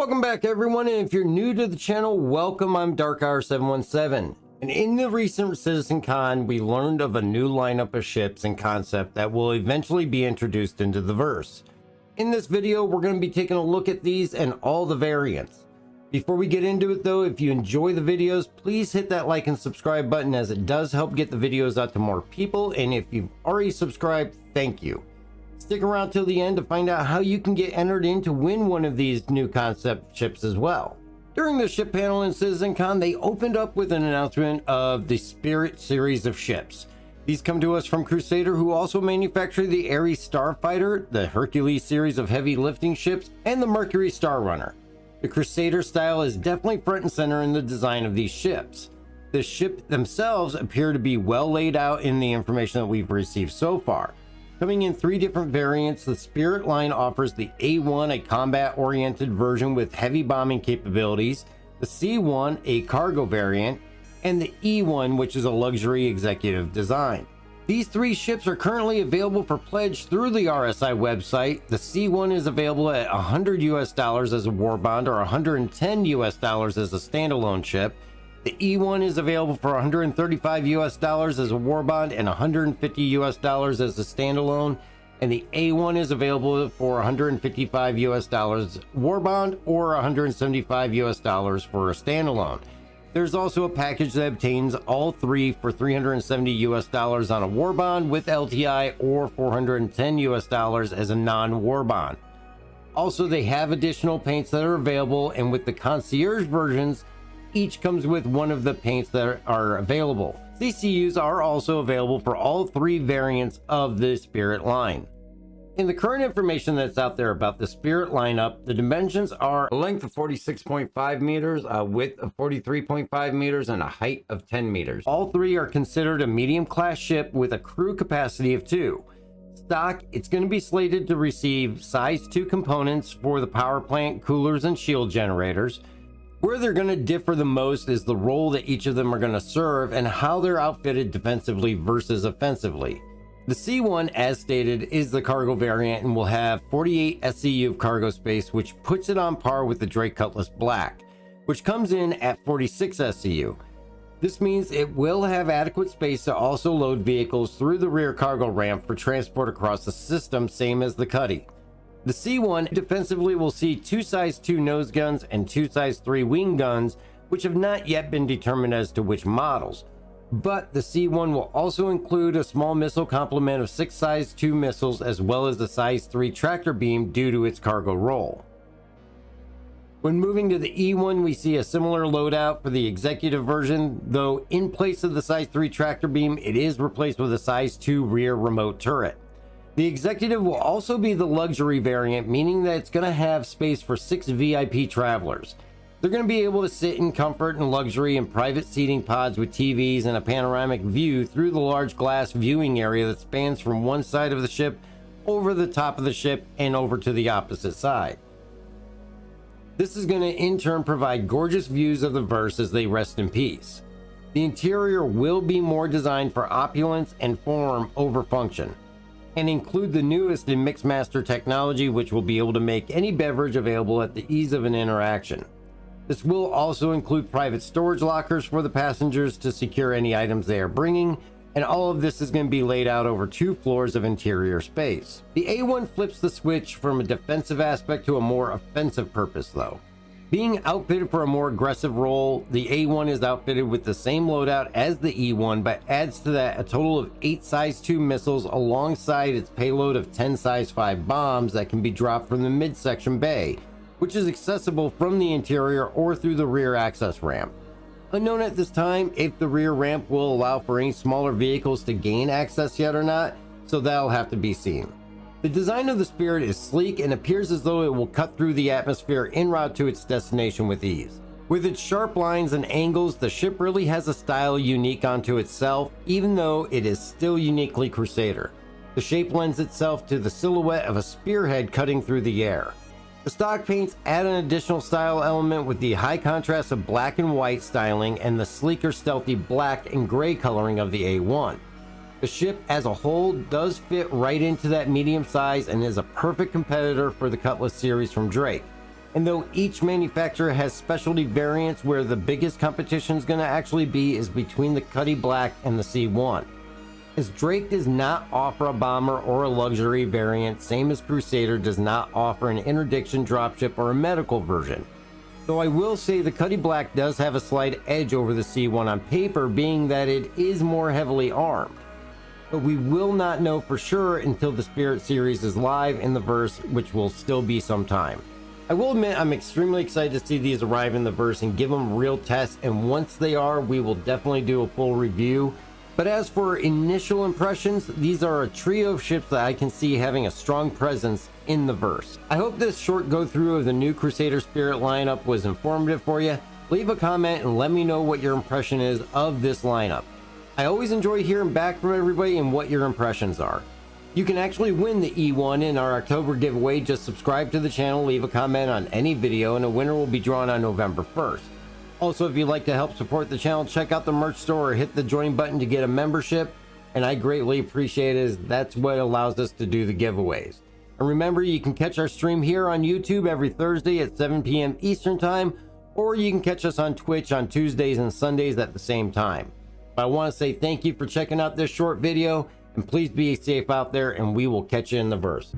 Welcome back everyone, and if you're new to the channel, welcome. I'm Darkhour717, and in the recent CitizenCon, we learned of a new lineup of ships and concept that will eventually be introduced into the verse. In this video, we're going to be taking a look at these and all the variants. Before we get into it though, if you enjoy the videos, please hit that like and subscribe button, as it does help get the videos out to more people, and if you've already subscribed, thank you. Stick around till the end to find out how you can get entered in to win one of these new concept ships as well. During the ship panel in CitizenCon, they opened up with an announcement of the Spirit series of ships. These come to us from Crusader, who also manufacture the Ares Starfighter, the Hercules series of heavy lifting ships, and the Mercury Star Runner. The Crusader style is definitely front and center in the design of these ships. The ship themselves appear to be well laid out in the information that we've received so far. Coming in 3 different variants, the Spirit line offers the A1, a combat-oriented version with heavy bombing capabilities, the C1, a cargo variant, and the E1, which is a luxury executive design. These 3 ships are currently available for pledge through the RSI website. The C1 is available at $100 as a war bond or $110 as a standalone ship. The E1 is available for $135 as a war bond and $150 as a standalone, and the A1 is available for $155 war bond or $175 for a standalone. There's also a package that obtains all 3 for $370 on a war bond with LTI or $410 as a non-war bond. Also, they have additional paints that are available, and with the concierge versions, each comes with one of the paints that are available. CCUs are also available for all 3 variants of the Spirit line. In the current information that's out there about the Spirit lineup, the dimensions are a length of 46.5 meters, a width of 43.5 meters, and a height of 10 meters. All 3 are considered a medium class ship with a crew capacity of 2. Stock, it's going to be slated to receive size 2 components for the power plant, coolers, and shield generators. Where they're going to differ the most is the role that each of them are going to serve and how they're outfitted defensively versus offensively. The C1, as stated, is the cargo variant and will have 48 SCU of cargo space, which puts it on par with the Drake Cutlass Black, which comes in at 46 SCU. This means it will have adequate space to also load vehicles through the rear cargo ramp for transport across the system, same as the Cuddy. The C1 defensively will see 2 size 2 nose guns and 2 size 3 wing guns, which have not yet been determined as to which models. But the C1 will also include a small missile complement of 6 size 2 missiles, as well as a size 3 tractor beam due to its cargo role. When moving to the E1, we see a similar loadout for the executive version, though in place of the size 3 tractor beam, it is replaced with a size 2 rear remote turret. The executive will also be the luxury variant, meaning that it's going to have space for 6 VIP travelers. They're going to be able to sit in comfort and luxury in private seating pods with TVs and a panoramic view through the large glass viewing area that spans from one side of the ship over the top of the ship and over to the opposite side. This is going to in turn provide gorgeous views of the verse as they rest in peace. The interior will be more designed for opulence and form over function, and include the newest in Mixmaster technology, which will be able to make any beverage available at the ease of an interaction. This will also include private storage lockers for the passengers to secure any items they are bringing, and all of this is going to be laid out over 2 floors of interior space. The A1 flips the switch from a defensive aspect to a more offensive purpose though. Being outfitted for a more aggressive role, the A1 is outfitted with the same loadout as the E1, but adds to that a total of 8 size 2 missiles alongside its payload of 10 size 5 bombs that can be dropped from the midsection bay, which is accessible from the interior or through the rear access ramp. Unknown at this time if the rear ramp will allow for any smaller vehicles to gain access yet or not, so that'll have to be seen. The design of the Spirit is sleek and appears as though it will cut through the atmosphere en route to its destination with ease. With its sharp lines and angles, the ship really has a style unique unto itself, even though it is still uniquely Crusader. The shape lends itself to the silhouette of a spearhead cutting through the air. The stock paints add an additional style element with the high contrast of black and white styling and the sleeker stealthy black and gray coloring of the A1. The ship as a whole does fit right into that medium size and is a perfect competitor for the Cutlass series from Drake. And though each manufacturer has specialty variants, where the biggest competition is going to actually be is between the Cuddy Black and the C1. As Drake does not offer a bomber or a luxury variant, same as Crusader does not offer an interdiction dropship or a medical version. Though I will say the Cuddy Black does have a slight edge over the C1 on paper, being that it is more heavily armed. But we will not know for sure until the Spirit series is live in the verse, which will still be some time. I will admit I'm extremely excited to see these arrive in the verse and give them real tests, and once they are, we will definitely do a full review. But as for initial impressions, these are a trio of ships that I can see having a strong presence in the verse. I hope this short go through of the new Crusader Spirit lineup was informative for you. Leave a comment and let me know what your impression is of this lineup. I always enjoy hearing back from everybody and what your impressions are. You can actually win the E1 in our October giveaway. Just subscribe to the channel, leave a comment on any video, and a winner will be drawn on November 1st. Also, if you'd like to help support the channel, check out the merch store or hit the join button to get a membership, and I greatly appreciate it, as that's what allows us to do the giveaways. And remember, you can catch our stream here on YouTube every Thursday at 7 p.m. Eastern Time, or you can catch us on Twitch on Tuesdays and Sundays at the same time. But I want to say thank you for checking out this short video, and please be safe out there, and we will catch you in the verse.